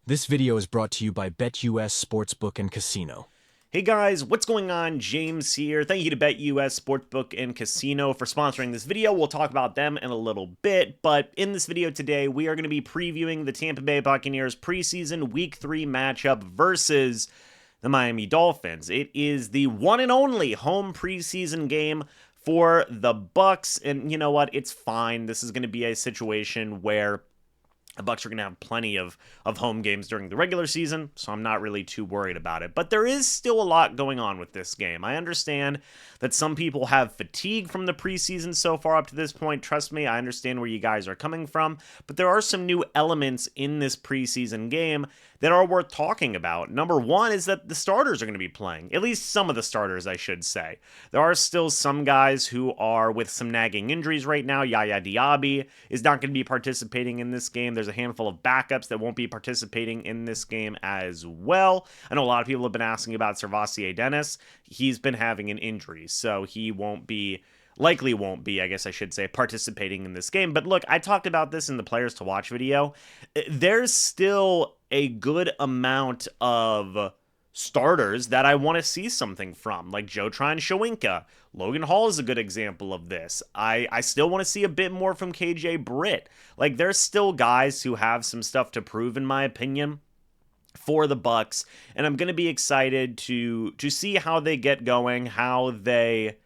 This video is brought to you by BetUS Sportsbook and Casino. Hey guys, what's going on? James here. Thank you to BetUS Sportsbook and Casino for sponsoring this video. We'll talk about them in a little bit, but in this video today, we are going to be previewing the Tampa Bay Buccaneers preseason Week 3 matchup versus the Miami Dolphins. It is the one and only home preseason game for the Bucs, and you know what? It's fine. This is going to be a situation where the Bucs are going to have plenty of home games during the regular season, so I'm not really too worried about it. But there is still a lot going on with this game. I understand that some people have fatigue from the preseason so far up to this point. Trust me, I understand where you guys are coming from. But there are some new elements in this preseason game that are worth talking about. Number one is that the starters are going to be playing. At least some of the starters, I should say. There are still some guys who are with some nagging injuries right now. Yaya Diaby is not going to be participating in this game. There's a handful of backups that won't be participating in this game as well. I know a lot of people have been asking about Servassier Dennis. He's been having an injury, so he likely won't be, I guess I should say, participating in this game. But look, I talked about this in the Players to Watch video. There's still a good amount of starters that I want to see something from, like Joe Tryon-Shoyinka. Logan Hall is a good example of this. I still want to see a bit more from KJ Britt. Like, there's still guys who have some stuff to prove, in my opinion, for the Bucs, and I'm going to be excited to see how they get going, how they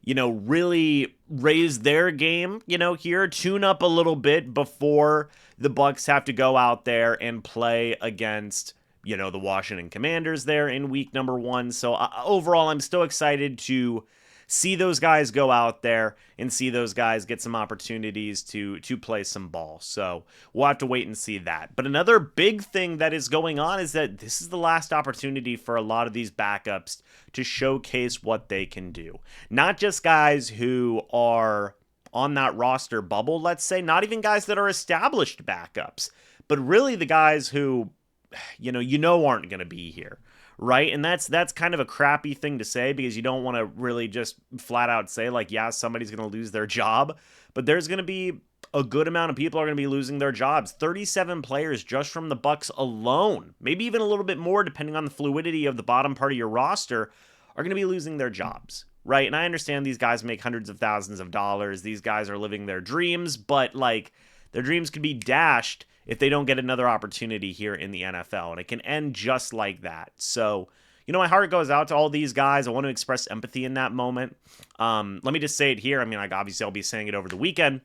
really raise their game, here, tune up a little bit before the Bucs have to go out there and play against, the Washington Commanders there in week number 1. So overall, I'm still excited to see those guys go out there and see those guys get some opportunities to play some ball. So we'll have to wait and see that. But another big thing that is going on is that this is the last opportunity for a lot of these backups to showcase what they can do. Not just guys who are on that roster bubble, let's say, not even guys that are established backups, but really the guys who, aren't going to be here. Right? And that's kind of a crappy thing to say, because you don't want to really just flat out say, like, yeah, somebody's going to lose their job, but there's going to be a good amount of people are going to be losing their jobs. 37 players just from the Bucs alone, maybe even a little bit more depending on the fluidity of the bottom part of your roster, are going to be losing their jobs. Right? And I understand these guys make hundreds of thousands of dollars. These guys are living their dreams, but like, their dreams could be dashed if they don't get another opportunity here in the NFL, and it can end just like that. So, my heart goes out to all these guys. I want to express empathy in that moment. Let me just say it here. I mean, like, obviously I'll be saying it over the weekend.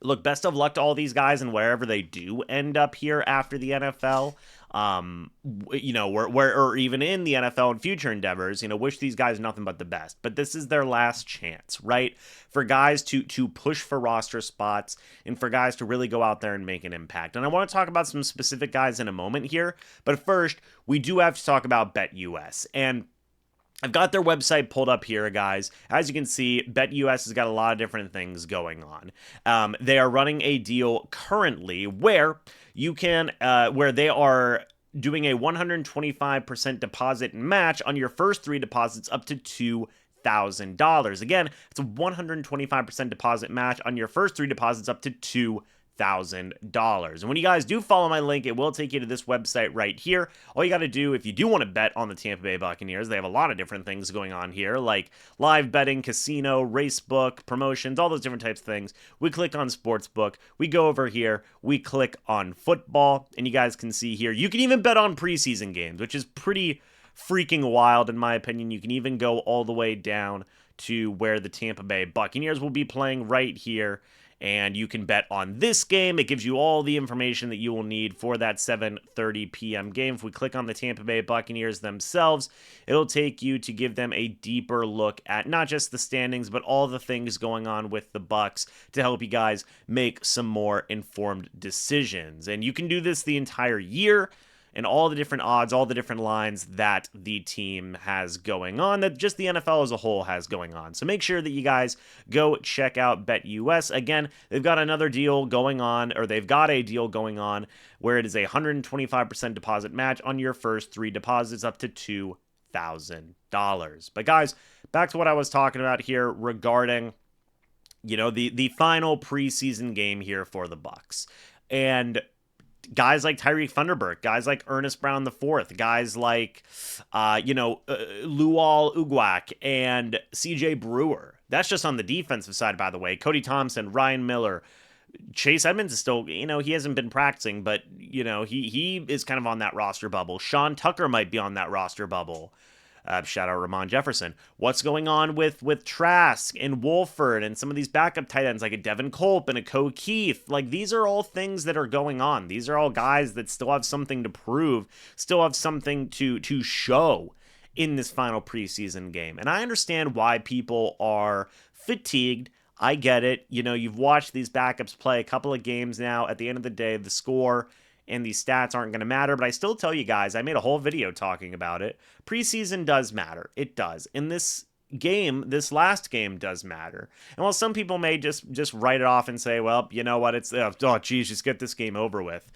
Look, best of luck to all these guys and wherever they do end up here after the NFL, or even in the NFL and future endeavors. Wish these guys nothing but the best. But this is their last chance, right? For guys to push for roster spots and for guys to really go out there and make an impact. And I want to talk about some specific guys in a moment here. But first, we do have to talk about BetUS. And I've got their website pulled up here, guys. As you can see, BetUS has got a lot of different things going on. They are running a deal currently where you can, where they are doing a 125% deposit match on your first 3 deposits up to $2,000. Again, it's a 125% deposit match on your first 3 deposits up to $2,000. And when you guys do follow my link, it will take you to this website right here. All you got to do, if you do want to bet on the Tampa Bay Buccaneers, they have a lot of different things going on here, like live betting, casino, racebook, promotions, all those different types of things. We click on Sportsbook. We go over here. We click on football, and you guys can see here, you can even bet on preseason games, which is pretty freaking wild in my opinion. You can even go all the way down to where the Tampa Bay Buccaneers will be playing right here. And you can bet on this game. It gives you all the information that you will need for that 7:30 p.m. game. If we click on the Tampa Bay Buccaneers themselves, it'll take you to give them a deeper look at not just the standings, but all the things going on with the Bucs to help you guys make some more informed decisions. And you can do this the entire year, and all the different odds, all the different lines that the team has going on, that just the NFL as a whole has going on. So make sure that you guys go check out BetUS. Again, they've got another deal going on, or they've got a deal going on where it is a 125% deposit match on your first 3 deposits up to $2,000. But guys, back to what I was talking about here regarding, the final preseason game here for the Bucs. And guys like Tyreek Thunderbird, guys like Ernest Brown IV, guys like, Luol Ugwak and CJ Brewer. That's just on the defensive side, by the way. Cody Thompson, Ryan Miller, Chase Edmonds is still, he hasn't been practicing, but, he is kind of on that roster bubble. Sean Tucker might be on that roster bubble. Shout out Ramon Jefferson. What's going on with Trask and Wolford and some of these backup tight ends like a Devin Culp and a Ko Keith? Like, these are all things that are going on. These are all guys that still have something to prove, still have something to show in this final preseason game. And I understand why people are fatigued. I get it. You've watched these backups play a couple of games now. At the end of the day, the score and these stats aren't going to matter, but I still tell you guys, I made a whole video talking about it. Preseason does matter. It does. In this game, this last game does matter. And while some people may just write it off and say, well, you know what, it's, geez, just get this game over with.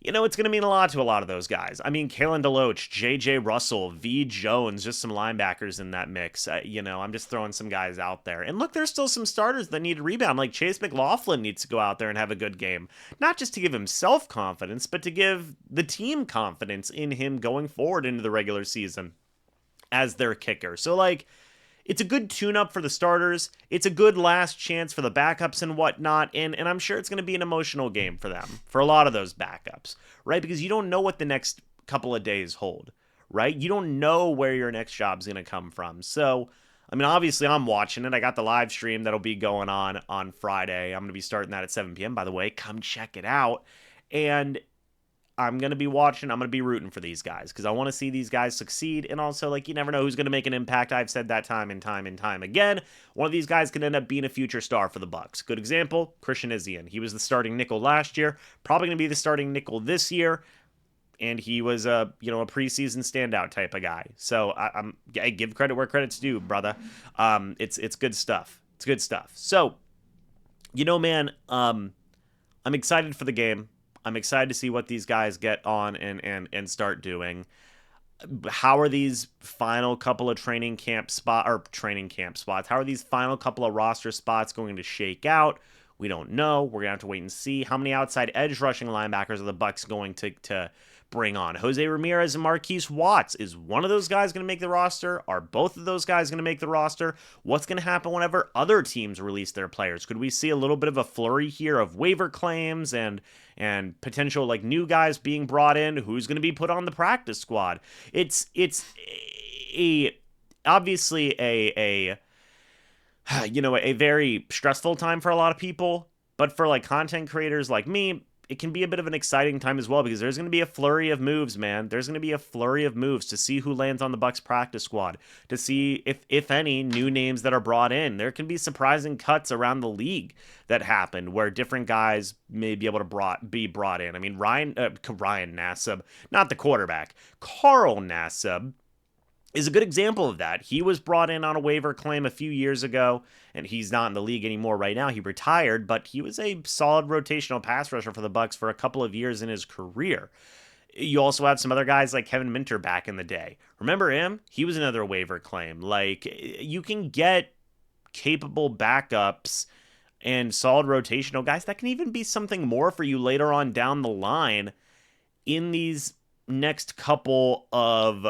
It's going to mean a lot to a lot of those guys. I mean, Kalen DeLoach, J.J. Russell, V. Jones, just some linebackers in that mix. I'm just throwing some guys out there. And look, there's still some starters that need to rebound. Like Chase McLaughlin needs to go out there and have a good game. Not just to give himself confidence, but to give the team confidence in him going forward into the regular season as their kicker. So, it's a good tune-up for the starters. It's a good last chance for the backups and whatnot, and I'm sure it's going to be an emotional game for them, for a lot of those backups, right? Because you don't know what the next couple of days hold, right? You don't know where your next job's going to come from. So, I mean, obviously, I'm watching it. I got the live stream that'll be going on Friday. I'm going to be starting that at 7 p.m., by the way. Come check it out. And I'm going to be watching. I'm going to be rooting for these guys because I want to see these guys succeed. And also, you never know who's going to make an impact. I've said that time and time and time again. One of these guys could end up being a future star for the Bucs. Good example, Christian Izien. He was the starting nickel last year. Probably going to be the starting nickel this year. And he was a preseason standout type of guy. So I give credit where credit's due, brother. It's good stuff. It's good stuff. So, man, I'm excited for the game. I'm excited to see what these guys get on and start doing. How are these final couple of training camp spots? How are these final couple of roster spots going to shake out? We don't know. We're going to have to wait and see. How many outside edge rushing linebackers are the Bucs going to bring on? Jose Ramirez and Marquise Watts. Is one of those guys going to make the roster? Are both of those guys going to make the roster? What's going to happen whenever other teams release their players? Could we see a little bit of a flurry here of waiver claims and potential new guys being brought in? Who's going to be put on the practice squad? It's obviously a very stressful time for a lot of people, but for content creators like me, it can be a bit of an exciting time as well because there's going to be a flurry of moves, man. There's going to be a flurry of moves to see who lands on the Bucs practice squad, to see if any new names that are brought in. There can be surprising cuts around the league that happened where different guys may be able to be brought in. I mean, Ryan Nassib, not the quarterback, Carl Nassib is a good example of that. He was brought in on a waiver claim a few years ago, and he's not in the league anymore right now. He retired, but he was a solid rotational pass rusher for the Bucs for a couple of years in his career. You also have some other guys like Kevin Minter back in the day. Remember him? He was another waiver claim. You can get capable backups and solid rotational guys that can even be something more for you later on down the line in these next couple of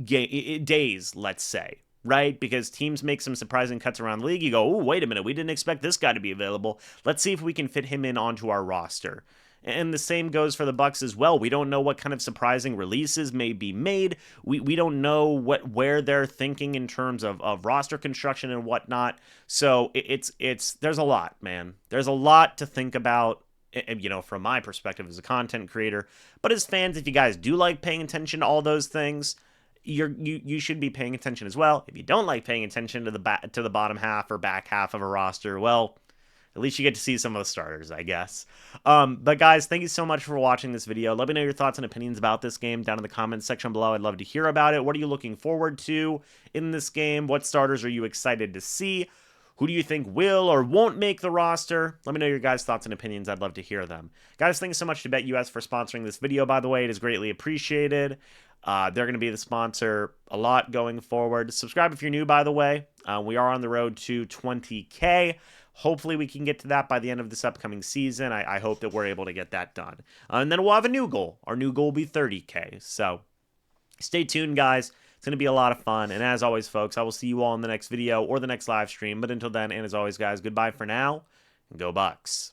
days, let's say, right? Because teams make some surprising cuts around the league. You go, oh, wait a minute, we didn't expect this guy to be available. Let's see if we can fit him in onto our roster. And the same goes for the Bucs as well. We don't know what kind of surprising releases may be made. We don't know where they're thinking in terms of roster construction and whatnot. So there's a lot, man. There's a lot to think about. From my perspective as a content creator, but as fans, if you guys do like paying attention to all those things, you should be paying attention as well. If you don't like paying attention to the bottom half or back half of a roster, well, at least you get to see some of the starters, I guess. But guys, thank you so much for watching this video. Let me know your thoughts and opinions about this game down in the comments section below. I'd love to hear about it. What are you looking forward to in this game? What starters are you excited to see? Who do you think will or won't make the roster? Let me know your guys' thoughts and opinions. I'd love to hear them. Guys, thanks so much to BetUS for sponsoring this video, by the way. It is greatly appreciated. They're going to be the sponsor a lot going forward. Subscribe if you're new, by the way. We are on the road to 20K. Hopefully we can get to that by the end of this upcoming season. I hope that we're able to get that done. And then we'll have a new goal. Our new goal will be 30K. So stay tuned, guys. It's going to be a lot of fun. And as always, folks, I will see you all in the next video or the next live stream. But until then, and as always, guys, goodbye for now, and go Bucs.